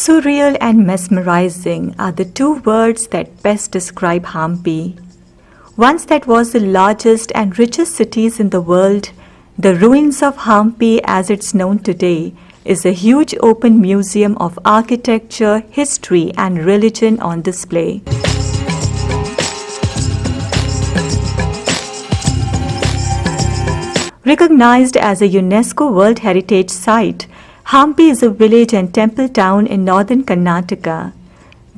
Surreal and mesmerizing are the two words that best describe Hampi. Once that was the largest and richest cities in the world, the ruins of Hampi as it's known today is a huge open museum of architecture, history and religion on display. Recognized as a UNESCO World Heritage Site, Hampi is a village and temple town in northern Karnataka.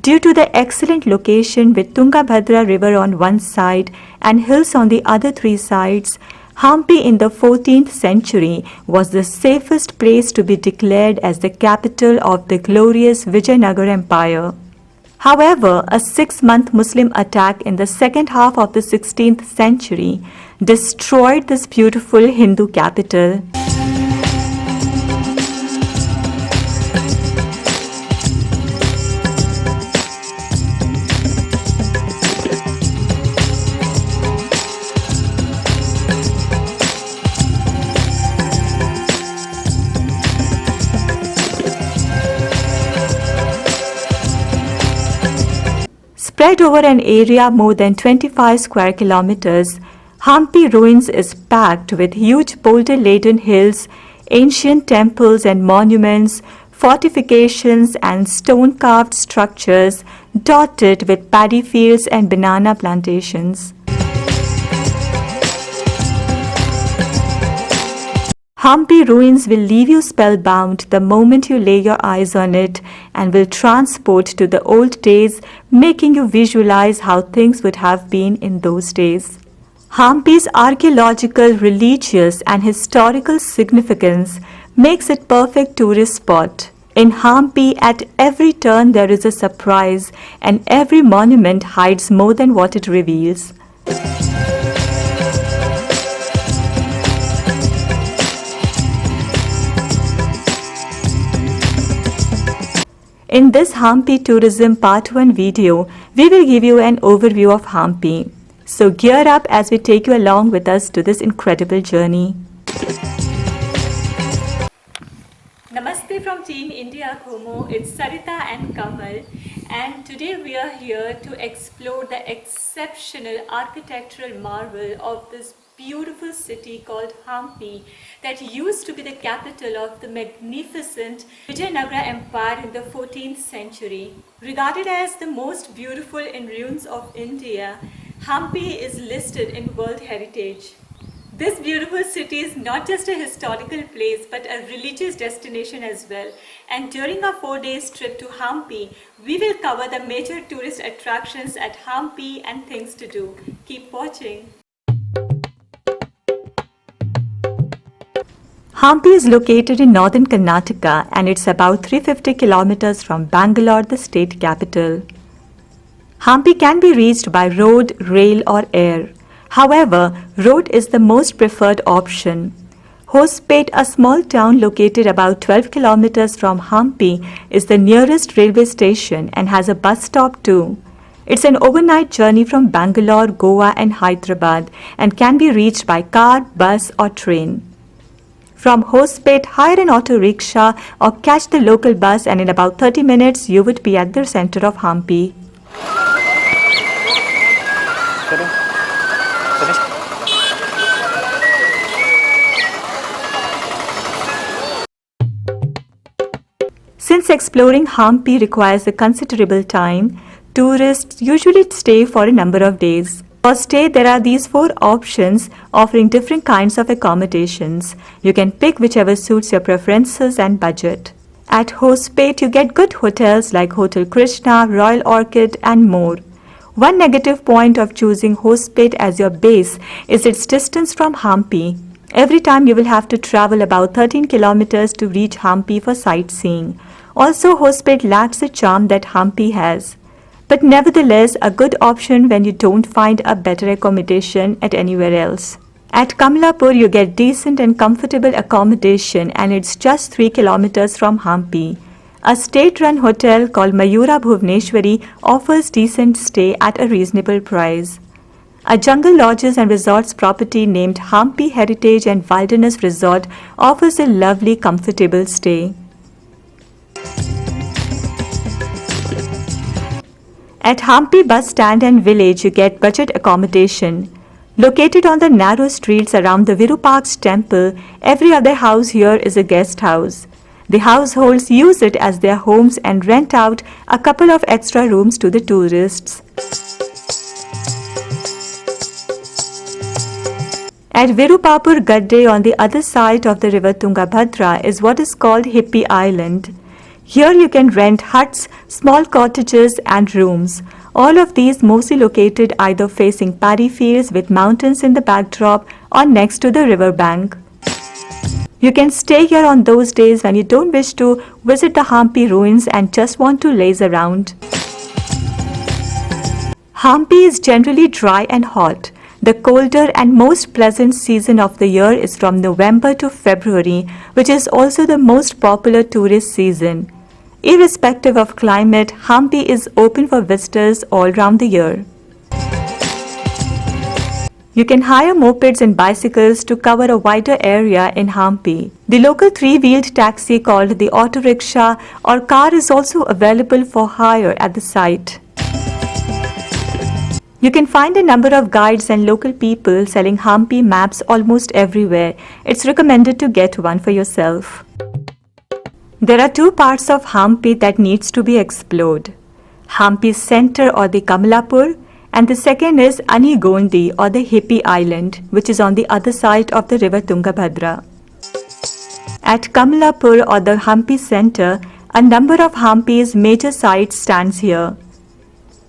Due to the excellent location with Tungabhadra river on one side and hills on the other three sides, Hampi in the 14th century was the safest place to be declared as the capital of the glorious Vijayanagara Empire. However, a 6-month Muslim attack in the second half of the 16th century destroyed this beautiful Hindu capital. Spread over an area more than 25 square kilometers, Hampi Ruins is packed with huge boulder-laden hills, ancient temples and monuments, fortifications and stone-carved structures dotted with paddy fields and banana plantations. Hampi Ruins will leave you spellbound the moment you lay your eyes on it and will transport to the old days, making you visualize how things would have been in those days. Hampi's archaeological, religious and historical significance makes it perfect tourist spot. In Hampi, at every turn there is a surprise and every monument hides more than what it reveals. In this Hampi Tourism Part 1 video, we will give you an overview of Hampi. So gear up as we take you along with us to this incredible journey. Namaste from Team India Como, it's Sarita and Kamal, and today we are here to explore the exceptional architectural marvel of this beautiful city called Hampi that used to be the capital of the magnificent Vijayanagara Empire in the 14th century. Regarded as the most beautiful in ruins of India, Hampi is listed in World Heritage. This beautiful city is not just a historical place but a religious destination as well. And during our 4-day trip to Hampi, we will cover the major tourist attractions at Hampi and things to do. Keep watching. Hampi is located in northern Karnataka and it's about 350 kilometers from Bangalore, the state capital. Hampi can be reached by road, rail or air. However, road is the most preferred option. Hospet, a small town located about 12 kilometers from Hampi, is the nearest railway station and has a bus stop too. It's an overnight journey from Bangalore, Goa and Hyderabad and can be reached by car, bus or train. From Hospet, hire an auto rickshaw or catch the local bus and in about 30 minutes you would be at the center of Hampi. Since exploring Hampi requires a considerable time, tourists usually stay for a number of days. For stay, there are these 4 options offering different kinds of accommodations. You can pick whichever suits your preferences and budget. At Hospet, you get good hotels like Hotel Krishna, Royal Orchid and more. One negative point of choosing Hospet as your base is its distance from Hampi. Every time you will have to travel about 13 kilometers to reach Hampi for sightseeing. Also, Hospet lacks the charm that Hampi has. But nevertheless, a good option when you don't find a better accommodation at anywhere else. At Kamalapur, you get decent and comfortable accommodation and it's just 3 kilometers from Hampi. A state-run hotel called Mayura Bhuvaneshwari offers decent stay at a reasonable price. A jungle lodges and resorts property named Hampi Heritage and Wilderness Resort offers a lovely, comfortable stay. At Hampi bus stand and village, you get budget accommodation. Located on the narrow streets around the Virupapur temple, every other house here is a guest house. The households use it as their homes and rent out a couple of extra rooms to the tourists. At Virupapur Gadde on the other side of the river Tungabhadra is what is called Hampi Island. Here you can rent huts, small cottages and rooms. All of these mostly located either facing paddy fields with mountains in the backdrop or next to the river bank. You can stay here on those days when you don't wish to visit the Hampi Ruins and just want to laze around. Hampi is generally dry and hot. The colder and most pleasant season of the year is from November to February, which is also the most popular tourist season. Irrespective of climate, Hampi is open for visitors all round the year. You can hire mopeds and bicycles to cover a wider area in Hampi. The local three-wheeled taxi called the auto rickshaw or car is also available for hire at the site. You can find a number of guides and local people selling Hampi maps almost everywhere. It's recommended to get one for yourself. There are two parts of Hampi that needs to be explored. Hampi Center or the Kamalapur, and the second is Anigondi or the Hampi Island, which is on the other side of the river Tungabhadra. At Kamalapur or the Hampi Center, a number of Hampi's major sites stands here.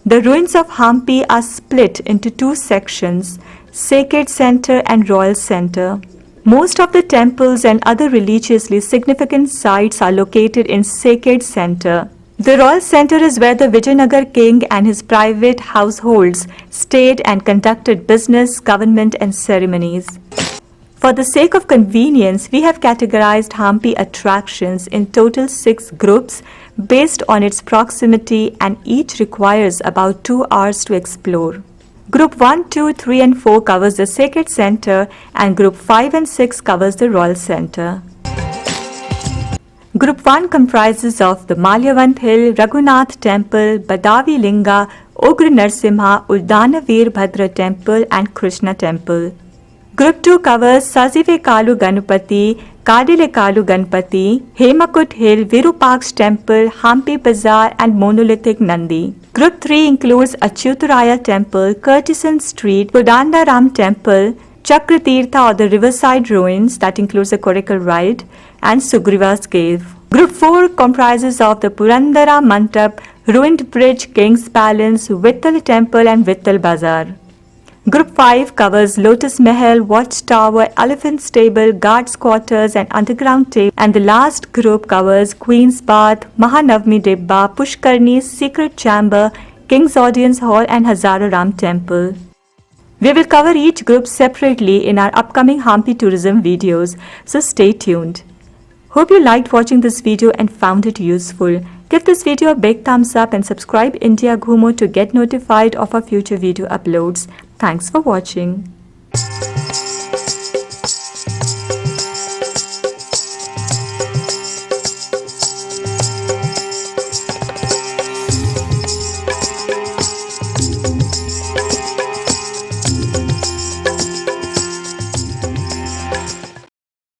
The ruins of Hampi are split into two sections, Sacred Center and Royal Center. Most of the temples and other religiously significant sites are located in Sacred Center. The Royal Center is where the Vijayanagar king and his private households stayed and conducted business, government and ceremonies. For the sake of convenience, we have categorized Hampi attractions in total 6 groups based on its proximity, and each requires about 2 hours to explore. Group 1, 2, 3 and 4 covers the Sacred Center and Group 5 and 6 covers the Royal Center. Group 1 comprises of the Malyavant Hill, Raghunath Temple, Badavi Linga, Ugra Narsimha, Uddana Veerbhadra Temple and Krishna Temple. Group 2 covers Sazive Kalu Ganapati, Kadile Kalu Ganpati, Hemakut Hill, Virupapur Temple, Hampi Bazaar and Monolithic Nandi. Group 3 includes Achyutaraya Temple, Curtisan Street, Kodanda Ram Temple, Chakratirtha or the Riverside Ruins, that includes a Korakal ride, and Sugriva's Cave. Group 4 comprises of the Purandara Mantap, Ruined Bridge, King's Palace, Vittal Temple and Vittal Bazaar. Group 5 covers Lotus Mahal, Watchtower, Elephant Stable, Guards Quarters and Underground Cave, and the last group covers Queen's Bath, Mahanavmi Dibba, Pushkarni's Secret Chamber, King's Audience Hall and Hazara Ram Temple. We will cover each group separately in our upcoming Hampi tourism videos, so stay tuned. Hope you liked watching this video and found it useful. Give this video a big thumbs up and subscribe India Ghumo to get notified of our future video uploads. Thanks for watching.